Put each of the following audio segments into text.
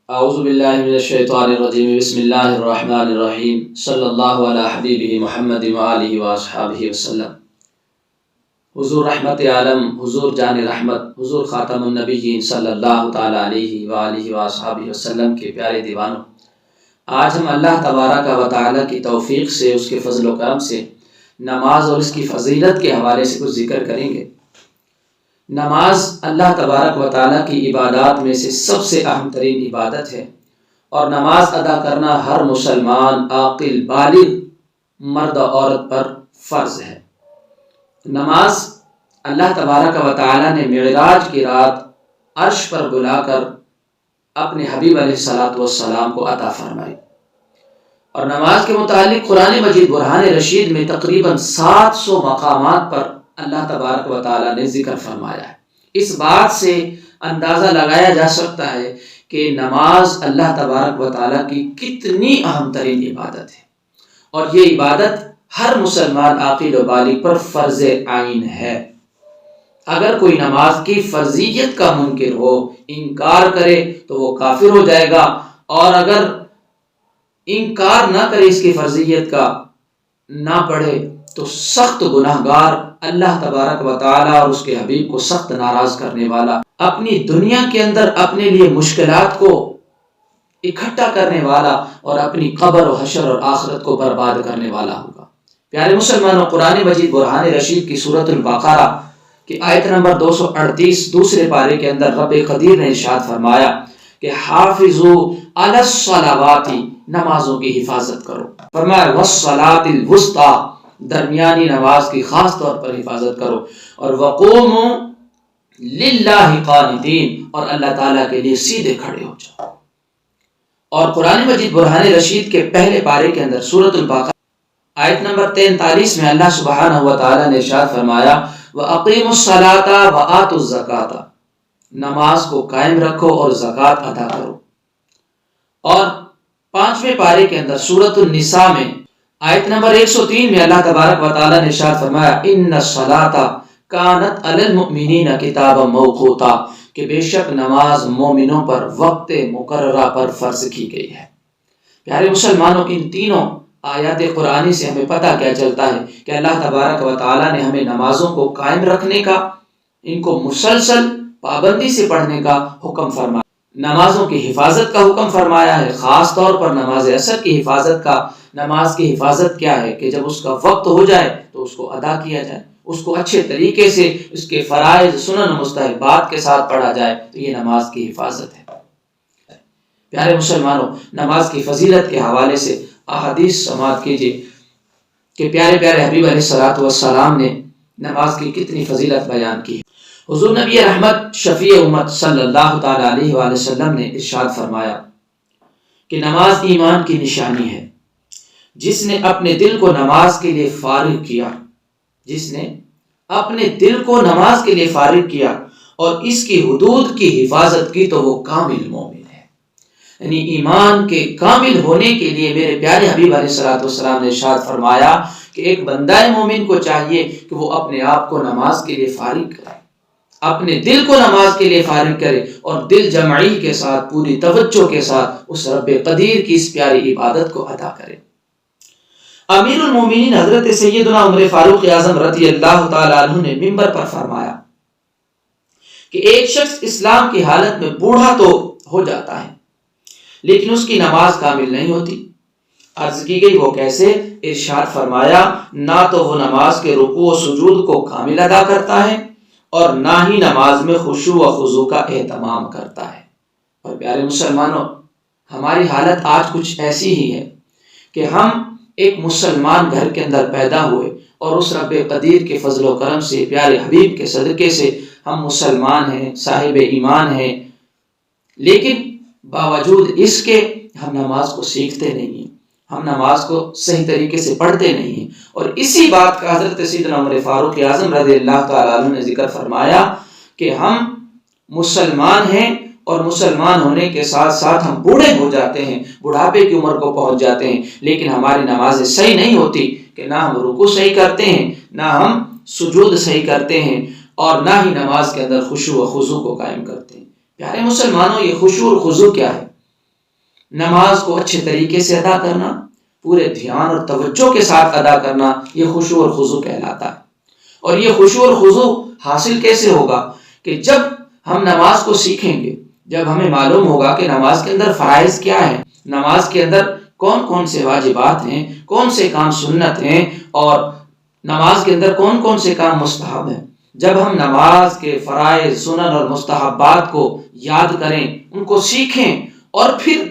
اعوذ باللہ من الشیطان الرجیم بسم اللہ الرحمن الرحیم صلی اللہ علی حبیبہ محمد وآلہ واصحابہ وسلم۔ حضور رحمت عالم، حضور جان رحمت، حضور خاتم النبیین صلی اللہ تعالی علیہ وآلہ واصحابہ وسلم کے پیارے دیوانوں، آج ہم اللہ تبارک و تعالی کی توفیق سے، اس کے فضل و کرم سے نماز اور اس کی فضیلت کے حوالے سے کچھ ذکر کریں گے۔ نماز اللہ تبارک و تعالیٰ کی عبادات میں سے سب سے اہم ترین عبادت ہے، اور نماز ادا کرنا ہر مسلمان عاقل بالغ مرد و عورت پر فرض ہے۔ نماز اللہ تبارک و تعالیٰ نے معراج کی رات عرش پر بلا کر اپنے حبیب علیہ الصلوۃ والسلام کو عطا فرمائی، اور نماز کے متعلق قرآن مجید برہان رشید میں تقریباً 700 مقامات پر اللہ تبارک و تعالیٰ نے ذکر فرمایا ہے۔ اس بات سے اندازہ لگایا جا سکتا ہے کہ نماز اللہ تبارک و تعالیٰ کی کتنی اہم ترین عبادت ہے، اور یہ عبادت ہر مسلمان عاقل و بالغ پر فرض عین ہے۔ اگر کوئی نماز کی فرضیت کا منکر ہو، انکار کرے، تو وہ کافر ہو جائے گا، اور اگر انکار نہ کرے اس کی فرضیت کا، نہ پڑھے، تو سخت گناہ گار، اللہ تبارک و تعالیٰ اور اس کے حبیب کو سخت ناراض کرنے والا، اپنی دنیا کے اندر اپنے لیے مشکلات کو اکٹھا کرنے والا، اور اپنی قبر و حشر اور آخرت کو برباد کرنے والا ہوگا۔ پیارے مسلمانوں، قرآن مجید برہان رشید کی سورۃ البقرہ کی آیت نمبر 238 دوسرے پارے کے اندر رب قدیر نے ارشاد فرمایا کہ حافظوا علی الصلوات، نمازوں کی حفاظت کرو۔ فرمایا والصلاۃ الوسطی، درمیانی نماز کی خاص طور پر حفاظت کرو، اور وقوموا للہ قانتین، اور اللہ تعالیٰ کے لیے سیدھے کھڑے ہو جاؤ۔ اور قرآن مجید برہان رشید کے پہلے پارے کے اندر سورۃ البقرہ آیت نمبر 43 میں اللہ سبحانہ و تعالیٰ نے ارشاد فرمایا وَأَقِيمُوا الصَّلَاةَ وَآتُوا الزَّكَاةَ، نماز کو قائم رکھو اور زکوٰۃ ادا کرو۔ اور 5ویں پارے کے اندر سورۃ النساء میں آیت نمبر 103 میں اللہ تبارک و تعالیٰ نے ارشاد فرمایا ان الصلاۃ کانت علی المؤمنین کتابا موقوتا، کہ بے شک نماز مومنوں پر وقت مقررہ پر فرض کی گئی ہے۔ پیارے مسلمانوں، ان تینوں آیات قرآنی سے ہمیں پتہ کیا چلتا ہے کہ اللہ تبارک و تعالیٰ نے ہمیں نمازوں کو قائم رکھنے کا، ان کو مسلسل پابندی سے پڑھنے کا حکم فرمایا، نمازوں کی حفاظت کا حکم فرمایا ہے، خاص طور پر نماز عصر کی حفاظت کا۔ نماز کی حفاظت کیا ہے کہ جب اس کا وقت ہو جائے تو اس کو ادا کیا جائے، اس کو اچھے طریقے سے اس کے فرائض، سنن و مستحبات کے ساتھ پڑھا جائے، تو یہ نماز کی حفاظت ہے۔ پیارے مسلمانوں، نماز کی فضیلت کے حوالے سے احادیث سماعت کیجیے کہ پیارے پیارے حبیب علیہ الصلوۃ والسلام نے نماز کی کتنی فضیلت بیان کی ہے۔ حضور نبی رحمت شفیع امت صلی اللہ تعالی علیہ وآلہ وسلم نے ارشاد فرمایا کہ نماز ایمان کی نشانی ہے۔ جس نے اپنے دل کو نماز کے لیے فارغ کیا، جس نے اپنے دل کو نماز کے لیے فارغ کیا اور اس کی حدود کی حفاظت کی، تو وہ کامل مومن ہے۔ یعنی ایمان کے کامل ہونے کے لیے میرے پیارے حبیب علیہ الصلوۃ والسلام نے ارشاد فرمایا کہ ایک بندہ مومن کو چاہیے کہ وہ اپنے آپ کو نماز کے لیے فارغ کرے، اپنے دل کو نماز کے لیے فارغ کرے، اور دل جمعی کے ساتھ، پوری توجہ کے ساتھ اس رب قدیر کی اس پیاری عبادت کو ادا کرے۔ امیر المومنین حضرت سیدنا عمر فاروق اعظم رضی اللہ تعالی عنہ نے منبر پر فرمایا کہ ایک شخص اسلام کی حالت میں بوڑھا تو ہو جاتا ہے، لیکن اس کی نماز کامل نہیں ہوتی۔ عرض کی گئی وہ کیسے؟ ارشاد فرمایا نہ تو وہ نماز کے رکوع و سجود کو کامل ادا کرتا ہے، اور نہ ہی نماز میں خشوع و خضوع کا اہتمام کرتا ہے۔ اور پیارے مسلمانوں، ہماری حالت آج کچھ ایسی ہی ہے کہ ہم ایک مسلمان گھر کے اندر پیدا ہوئے، اور اس رب قدیر کے فضل و کرم سے، پیارے حبیب کے صدقے سے ہم مسلمان ہیں، صاحب ایمان ہیں، لیکن باوجود اس کے ہم نماز کو سیکھتے نہیں ہیں، ہم نماز کو صحیح طریقے سے پڑھتے نہیں ہیں۔ اور اسی بات کا حضرت سیدنا عمر فاروق اعظم رضی اللہ تعالیٰ عنہ نے ذکر فرمایا کہ ہم مسلمان ہیں، اور مسلمان ہونے کے ساتھ ساتھ ہم بوڑھے ہو جاتے ہیں، بڑھاپے کی عمر کو پہنچ جاتے ہیں، لیکن ہماری نمازیں صحیح نہیں ہوتی، کہ نہ ہم رکوع صحیح کرتے ہیں، نہ ہم سجود صحیح کرتے ہیں، اور نہ ہی نماز کے اندر خشوع و خضوع کو قائم کرتے ہیں۔ پیارے مسلمانوں، یہ خشوع اور خضوع کیا ہے؟ نماز کو اچھے طریقے سے ادا کرنا، پورے دھیان اور توجہ کے ساتھ ادا کرنا، یہ خشوع اور خضوع کہلاتا ہے۔ اور یہ خشوع اور خضوع حاصل کیسے ہوگا؟ کہ جب ہم نماز کو سیکھیں گے، جب ہمیں معلوم ہوگا کہ نماز کے اندر فرائض کیا ہے، نماز کے اندر کون کون سے واجبات ہیں، کون سے کام سنت ہیں، اور نماز کے اندر کون کون سے کام مستحب ہیں۔ جب ہم نماز کے فرائض، سنن اور مستحبات کو یاد کریں، ان کو سیکھیں، اور پھر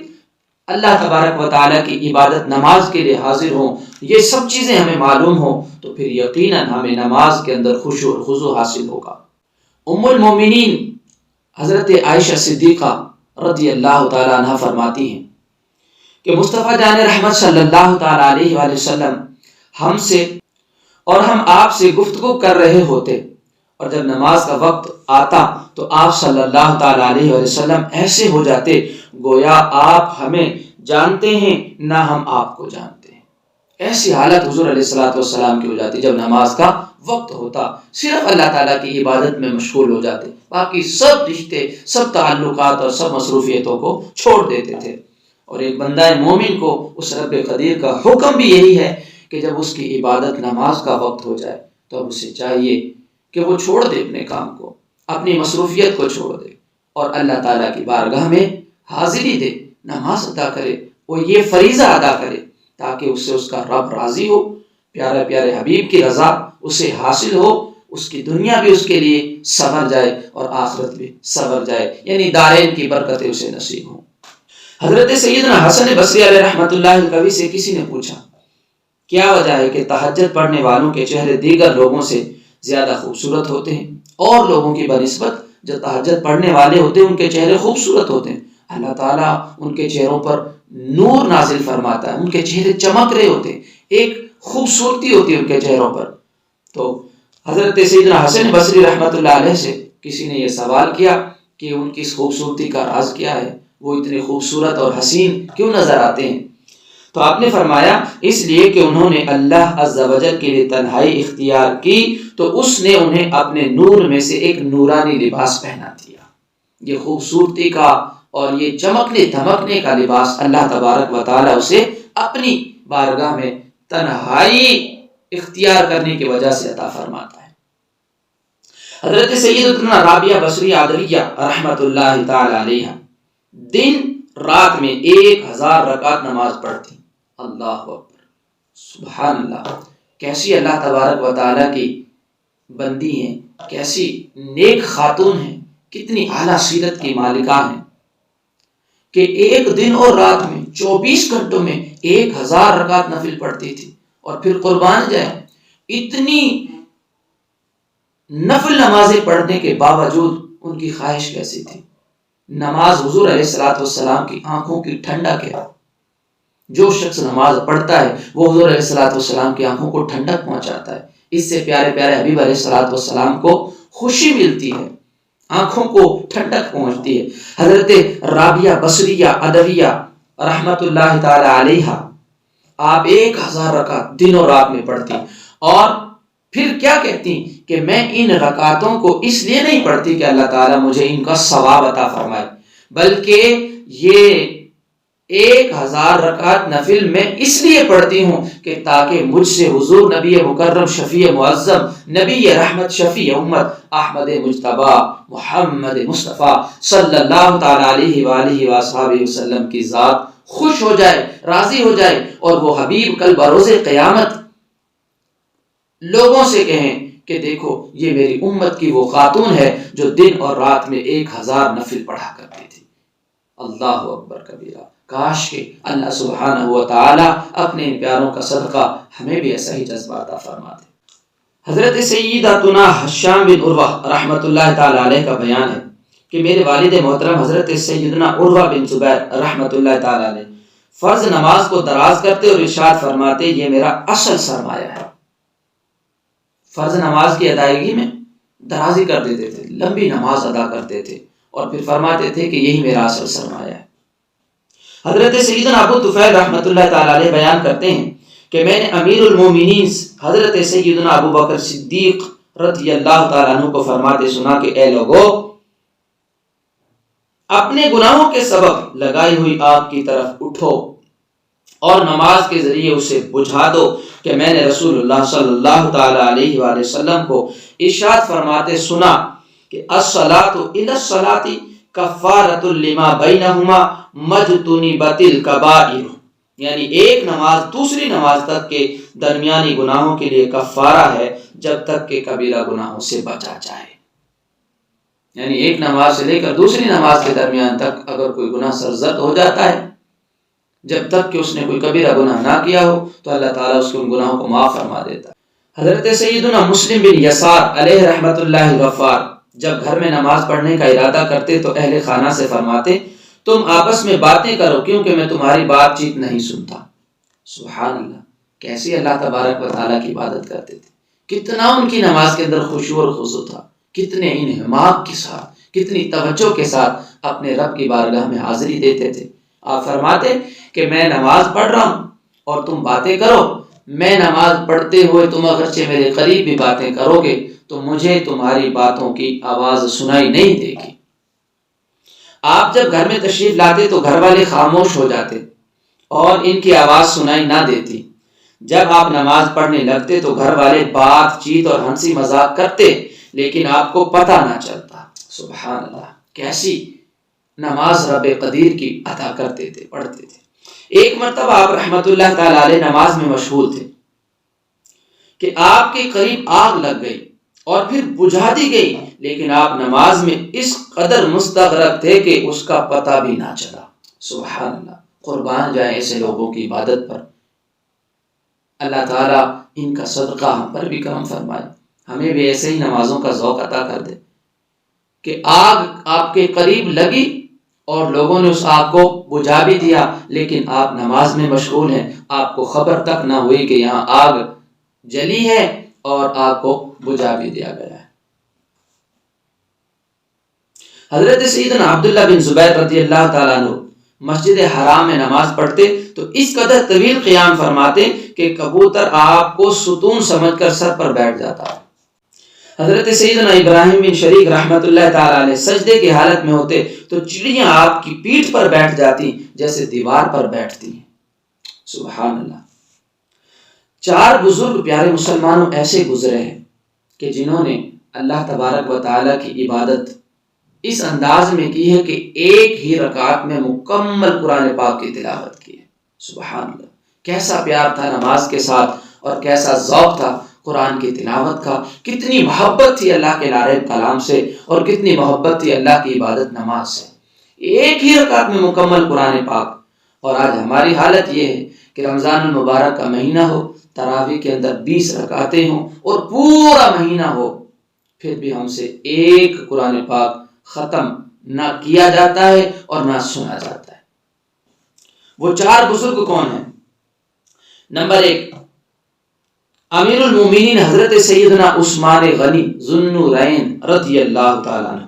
اللہ تبارک و تعالیٰ کی عبادت نماز کے لیے حاضر ہوں، یہ سب چیزیں ہمیں معلوم ہوں، تو پھر یقیناً ہمیں نماز کے اندر خشوع اور خضوع حاصل ہوگا۔ ام المومنین حضرت عائشہ صدیقہ رضی اللہ تعالیٰ عنہ فرماتی ہیں کہ مصطفیٰ جان رحمت صلی اللہ تعالیٰ علیہ وآلہ وسلم ہم سے اور ہم آپ سے گفتگو کر رہے ہوتے، اور جب نماز کا وقت آتا تو آپ صلی اللہ تعالیٰ علیہ وآلہ وسلم ایسے ہو جاتے گویا آپ ہمیں جانتے ہیں نہ ہم آپ کو جانتے ہیں۔ ایسی حالت حضور علیہ الصلوۃ والسلام کی ہو جاتی جب نماز کا وقت ہوتا، صرف اللہ تعالیٰ کی عبادت میں مشغول ہو جاتے، باقی سب رشتے، سب تعلقات اور سب مصروفیتوں کو چھوڑ دیتے تھے۔ اور ایک بندہ مومن کو اس رب قدیر کا حکم بھی یہی ہے کہ جب اس کی عبادت نماز کا وقت ہو جائے تو اب اسے چاہیے کہ وہ چھوڑ دے اپنے کام کو، اپنی مصروفیت کو چھوڑ دے، اور اللہ تعالیٰ کی بارگاہ میں حاضری دے، نماز ادا کرے، وہ یہ فریضہ ادا کرے تاکہ اس سے اس کا رب راضی ہو، پیارے پیارے حبیب کی رضا اسے حاصل ہو، اس کی دنیا بھی اس کے لیے سنور جائے اور آخرت بھی سنور جائے، یعنی دارین کی برکتیں اسے نصیب ہوں۔ حضرت سیدنا حسن بصری علیہ رحمۃ اللہ القوی سے کسی نے پوچھا کیا وجہ ہے کہ تہجد پڑھنے والوں کے چہرے دیگر لوگوں سے زیادہ خوبصورت ہوتے ہیں، اور لوگوں کی بنسبت جو تہجد پڑھنے والے ہوتے ہیں ان کے چہرے خوبصورت ہوتے ہیں؟ اللہ تعالیٰ ان کے چہروں پر نور نازل فرماتا ہے، ان کے چہرے چمک رہے ہوتے ہیں، ایک خوبصورتی ہوتی ہے ان کے چہروں پر۔ تو حضرت سیدنا حسن بصری رحمۃ اللہ علیہ سے کسی نے یہ سوال کیا کہ ان کی اس خوبصورتی کا راز کیا ہے، وہ اتنے خوبصورت اور حسین کیوں نظر آتے ہیں؟ تو آپ نے فرمایا اس لیے کہ انہوں نے اللہ عز و جل کے لیے تنہائی اختیار کی تو اس نے انہیں اپنے نور میں سے ایک نورانی لباس پہنا دیا۔ یہ خوبصورتی کا اور یہ چمکنے دھمکنے کا لباس اللہ تبارک و تعالیٰ اسے اپنی بارگاہ میں تنہائی اختیار کرنے کی وجہ سے عطا فرماتا ہے۔ حضرت سیدتنا رابعہ بصری عدویہ رحمت اللہ تعالی علیہ دن رات میں 1000 رکعت نماز پڑھتی۔ اللہ اکبر، سبحان اللہ، کیسی اللہ تبارک و تعالیٰ کی بندی ہیں، کیسی نیک خاتون ہیں، کتنی اعلیٰ سیرت کی مالکہ ہیں کہ ایک دن اور رات میں 24 گھنٹوں میں 1000 رکعت نفل پڑھتی تھی۔ اور پھر قربان جائے اتنی نفل نمازیں پڑھنے کے باوجود ان کی خواہش کیسی تھی؟ نماز حضور علیہ الصلوۃ والسلام کی آنکھوں کی ٹھنڈک ہے، جو شخص نماز پڑھتا ہے وہ حضور علیہ الصلوۃ والسلام کی آنکھوں کو ٹھنڈک پہنچاتا ہے، اس سے پیارے پیارے حبیب علیہ الصلوۃ والسلام کو خوشی ملتی ہے، آنکھوں کو ٹھنڈک پہنچتی ہے۔ حضرت رابعہ بصریہ عدویہ رحمت اللہ تعالی علیہ آپ 1000 رکعت دن اور رات میں پڑھتی، اور پھر کیا کہتی کہ میں ان رکعتوں کو اس لیے نہیں پڑھتی کہ اللہ تعالیٰ مجھے ان کا ثواب عطا فرمائے، بلکہ یہ 1000 رکعت نفل میں اس لیے پڑھتی ہوں کہ تاکہ مجھ سے حضور نبی مکرم شفیع معظم نبی رحمت شفیع امت احمد مجتبی محمد مصطفیٰ صلی اللہ تعالی علیہ وآلہ وآلہ وسلم کی ذات خوش ہو جائے، راضی ہو جائے، اور وہ حبیب کل بروز قیامت لوگوں سے کہیں کہ دیکھو یہ میری امت کی وہ خاتون ہے جو دن اور رات میں 1000 نفل پڑھا کرتی تھی۔ اللہ اکبر کبیرہ، کاش کہ اللہ سبحانہ و تعالی اپنے ان پیاروں کا صدقہ ہمیں بھی ایسا ہی جذبہ عطا فرما دے۔ حضرت سیدتنا ہشام بن عروہ رحمت اللہ تعالی علیہ کا بیان ہے کہ میرے والد محترم حضرت سیدنا عروہ بن زبیر رحمت اللہ تعالی علیہ فرض نماز کو دراز کرتے اور ارشاد فرماتے یہ میرا اصل سرمایہ ہے۔ فرض نماز کی ادائیگی میں درازی کر دیتے تھے، لمبی نماز ادا کرتے تھے، اور پھر فرماتے تھے کہ یہی میرا اصل سرمایہ ہے۔ حضرت سیدنا ابو طفیل رحمت اللہ تعالی علیہ بیان کرتے ہیں کہ میں نے امیر المومنین حضرت سیدنا ابو بکر صدیق رضی اللہ تعالیٰ عنہ کو فرماتے سنا کہ اے لوگو، اپنے گناہوں کے سبب لگائی ہوئی آگ کی طرف اٹھو اور نماز کے ذریعے اسے بجھا دو کہ میں نے رسول اللہ صلی اللہ تعالی علیہ وآلہ وسلم کو ارشاد فرماتے سنا کہ الصلاۃ الی الصلاۃ کفارۃ لما بینہما مجتنبت الکبائر، یعنی ایک نماز دوسری نماز تک کے درمیانی گناہوں کے لیے کفارہ ہے جب تک کہ کبیرہ گناہوں سے بچا جائے۔ یعنی ایک نماز سے لے کر دوسری نماز کے درمیان تک اگر کوئی گناہ سرزد ہو جاتا ہے، جب تک کہ اس نے کوئی کبیرہ گناہ نہ کیا ہو تو اللہ تعالیٰ اس کے ان گناہوں کو معاف فرما دیتا ہے۔ حضرت سیدنا مسلم بن یسار علیہ رحمت اللہ الغفار جب گھر میں نماز پڑھنے کا ارادہ کرتے تو اہل خانہ سے فرماتے تم آپس میں باتیں کرو کیونکہ میں تمہاری بات چیت نہیں سنتا۔ سبحان اللہ، کیسی اللہ تبارک و تعالیٰ کی عبادت کرتے تھے، کتنا ان کی نماز کے اندر خشوع اور خضوع تھا، کتنے انہماک کے ساتھ، کتنی توجہ کے ساتھ اپنے رب کی بارگاہ میں حاضری دیتے تھے۔ آپ فرماتے کہ میں نماز پڑھ رہا ہوں اور تم باتیں کرو، میں نماز پڑھتے ہوئے تم اگرچہ میرے قریب بھی باتیں کرو گے تو مجھے تمہاری باتوں کی آواز سنائی نہیں دے گی۔ آپ جب گھر میں تشریف لاتے تو گھر والے خاموش ہو جاتے اور ان کی آواز سنائی نہ دیتی۔ جب آپ نماز پڑھنے لگتے تو گھر والے بات چیت اور ہنسی مذاق کرتے لیکن آپ کو پتہ نہ چلتا۔ سبحان اللہ، کیسی نماز رب قدیر کی ادا کرتے تھے، پڑھتے تھے۔ ایک مرتبہ آپ رحمت اللہ تعالی علیہ نماز میں مشغول تھے کہ آپ کے قریب آگ لگ گئی اور پھر بجھا دی گئی، لیکن آپ نماز میں اس قدر مستغرق تھے کہ اس کا پتہ بھی نہ چلا۔ سبحان اللہ، قربان جائیں ایسے لوگوں کی عبادت پر۔ اللہ تعالیٰ ان کا صدقہ ہم پر بھی کرم فرمائے، ہمیں بھی ایسے ہی نمازوں کا ذوق عطا کر دے کہ آگ آپ کے قریب لگی اور لوگوں نے اس آگ کو بجھا بھی دیا لیکن آپ نماز میں مشغول ہیں، آپ کو خبر تک نہ ہوئی کہ یہاں آگ جلی ہے اور آگ کو بجھا بھی دیا گیا ہے۔ حضرت سیدنا عبداللہ بن زبیر رضی اللہ تعالیٰ عنہ مسجد حرام میں نماز پڑھتے تو اس قدر طویل قیام فرماتے کہ کبوتر آپ کو ستون سمجھ کر سر پر بیٹھ جاتا ہے۔ حضرت سیدنا ابراہیم بن شریک رحمت اللہ تعالیٰ علیہ سجدے کی حالت میں ہوتے تو چڑیاں آپ کی پیٹھ پر بیٹھ جاتی جیسے دیوار پر بیٹھتی ہیں۔ سبحان اللہ، 4 بزرگ پیارے مسلمانوں ایسے گزرے ہیں کہ جنہوں نے اللہ تبارک و تعالیٰ کی عبادت اس انداز میں کی ہے کہ ایک ہی رکعت میں مکمل قرآن پاک کی تلاوت کی ہے۔ سبحان اللہ، کیسا پیار تھا نماز کے ساتھ اور کیسا ذوق تھا قرآن کی تلاوت کا، کتنی محبت تھی اللہ کے لارب کلام سے اور کتنی محبت تھی اللہ کی عبادت نماز سے، ایک ہی رکعت میں مکمل قرآن پاک۔ اور آج ہماری حالت یہ ہے کہ رمضان المبارک کا مہینہ ہو، تراویح کے اندر 20 رکعتیں ہوں اور پورا مہینہ ہو، پھر بھی ہم سے ایک قرآن پاک ختم نہ کیا جاتا ہے اور نہ سنا جاتا ہے۔ وہ 4 بزرگ کون ہیں؟ نمبر 1، امیر المومنین حضرت سیدنا عثمان غنی ذو النورین رضی اللہ تعالیٰ عنہ،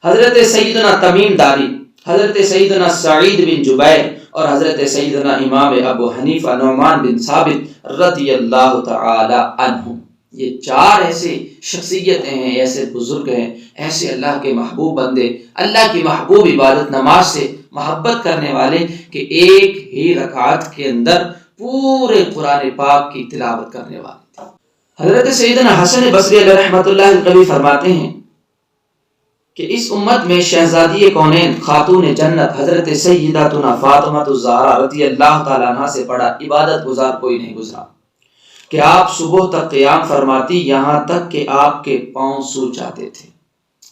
حضرت سیدنا تمیم داری، حضرت سیدنا سعید بن جبیر اور حضرت سیدنا امام ابو حنیفہ نعمان بن ثابت رضی اللہ تعالی عنہ۔ یہ 4 ایسے شخصیتیں ہیں، ایسے بزرگ ہیں، ایسے اللہ کے محبوب بندے، اللہ کی محبوب عبادت نماز سے محبت کرنے والے کہ ایک ہی رکعت کے اندر پورے قرآن پاک کی تلاوت کرنے والے تھے۔ حضرت سیدنا حسن بصری علیہ رحمت اللہ القوی فرماتے ہیں کہ اس امت میں شہزادی کونین خاتون جنت حضرت سیداتنا فاطمہ الزہرا رضی اللہ تعالیٰ عنہ سے بڑا عبادت گزار کوئی نہیں گزرا کہ آپ صبح تک قیام فرماتی یہاں تک کہ آپ کے پاؤں سوج جاتے تھے۔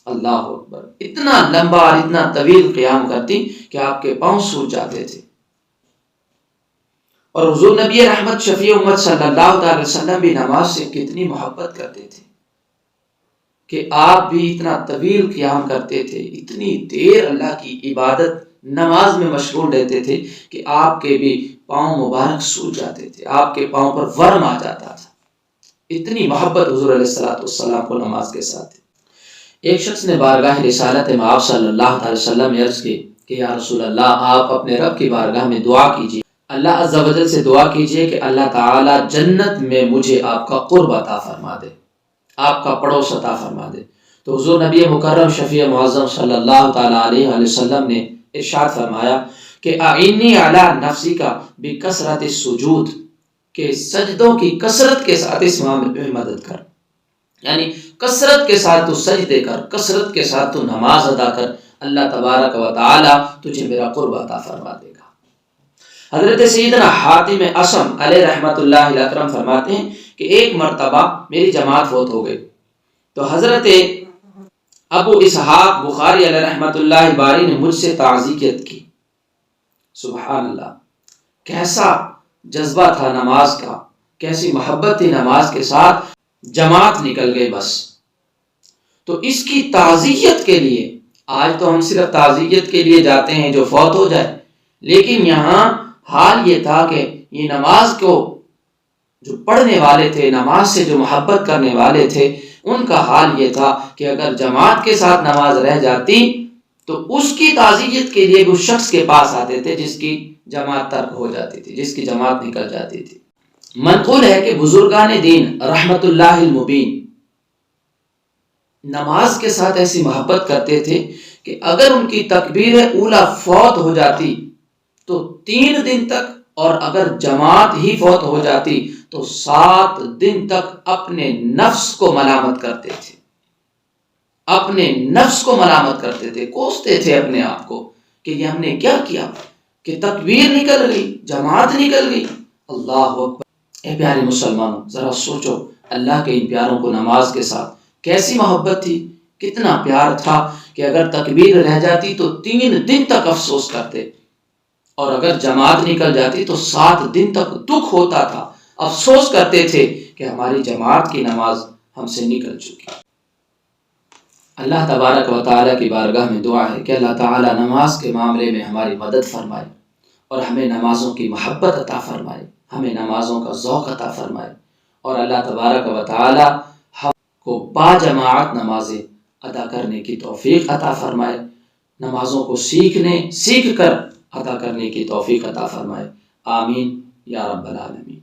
اللہ اکبر، اتنا لمبا اور اتنا طویل قیام کرتی کہ آپ کے پاؤں سوج جاتے تھے۔ اور حضور نبی رحمت شفیع امت صلی اللہ علیہ وسلم بھی نماز سے کتنی محبت کرتے تھے کہ آپ بھی اتنا طویل قیام کرتے تھے، اتنی دیر اللہ کی عبادت نماز میں مشغول رہتے تھے کہ آپ کے بھی پاؤں مبارک سوج جاتے تھے، آپ کے پاؤں پر ورم آ جاتا تھا، اتنی محبت حضور علیہ الصلوۃ والسلام کو نماز کے ساتھ تھی۔ ایک شخص نے بارگاہ رسالت میں آپ صلی اللہ علیہ وسلم نے عرض کی کہ یا رسول اللہ، آپ اپنے رب کی بارگاہ میں دعا کیجیے، اللہ عز و جل سے دعا کیجیے کہ اللہ تعالیٰ جنت میں مجھے آپ کا قرب عطا فرما دے، آپ کا پڑوس عطا فرما دے۔ تو حضور نبی مکرم شفیع معظم صلی اللہ تعالیٰ علیہ وآلہ وسلم نے ارشاد فرمایا کہ اعنی علی نفسک بکثرت السجود، کہ سجدوں کی کثرت کے ساتھ اس معاملے میں مدد کر، یعنی کثرت کے ساتھ تو سجدے کر، کثرت کے ساتھ تو نماز ادا کر، اللہ تبارک و تعالی تجھے میرا قرب عطا فرما دے گا۔ حضرت سیدنا حاتم اصم علیہ رحمت اللہ الاکرم فرماتے ہیں کہ ایک مرتبہ میری جماعت فوت ہو گئی، تو حضرت ابو اسحاق بخاری علیہ رحمت اللہ باری نے مجھ سے تعزیت کی۔ سبحان اللہ، کیسا جذبہ تھا نماز کا، کیسی محبت تھی نماز کے ساتھ، جماعت نکل گئی بس۔ تو اس کی تعزیت کے لیے، آج تو ہم صرف تعزیت کے لیے جاتے ہیں جو فوت ہو جائے، لیکن یہاں حال یہ تھا کہ یہ نماز کو جو پڑھنے والے تھے، نماز سے جو محبت کرنے والے تھے، ان کا حال یہ تھا کہ اگر جماعت کے ساتھ نماز رہ جاتی تو اس کی تعزیت کے لیے اس شخص کے پاس آتے تھے جس کی جماعت ترک ہو جاتی تھی، جس کی جماعت نکل جاتی تھی۔ منقول ہے کہ بزرگان دین رحمت اللہ المبین نماز کے ساتھ ایسی محبت کرتے تھے کہ اگر ان کی تکبیر اولا فوت ہو جاتی تو 3 دن تک، اور اگر جماعت ہی فوت ہو جاتی تو 7 دن تک اپنے نفس کو ملامت کرتے تھے، اپنے نفس کو ملامت کرتے تھے، کوستے تھے اپنے آپ کو کہ یہ ہم نے کیا کیا کہ تکبیر نکل گئی، جماعت نکل گئی۔ اللہ اکبر۔ اے پیارے مسلمانوں، ذرا سوچو، اللہ کے ان پیاروں کو نماز کے ساتھ کیسی محبت تھی، کتنا پیار تھا کہ اگر تکبیر رہ جاتی تو 3 دن تک افسوس کرتے، اور اگر جماعت نکل جاتی تو 7 دن تک دکھ ہوتا تھا، افسوس کرتے تھے کہ ہماری جماعت کی نماز ہم سے نکل چکی۔ اللہ تبارک و تعالیٰ کی بارگاہ میں دعا ہے کہ اللہ تعالیٰ نماز کے معاملے میں ہماری مدد فرمائے اور ہمیں نمازوں کی محبت عطا فرمائے، ہمیں نمازوں کا ذوق عطا فرمائے، اور اللہ تبارک و تعالیٰ ہم کو باجماعت نمازیں ادا کرنے کی توفیق عطا فرمائے، نمازوں کو سیکھ کر ادا کرنے کی توفیق عطا فرمائے۔ آمین یا رب العالمین۔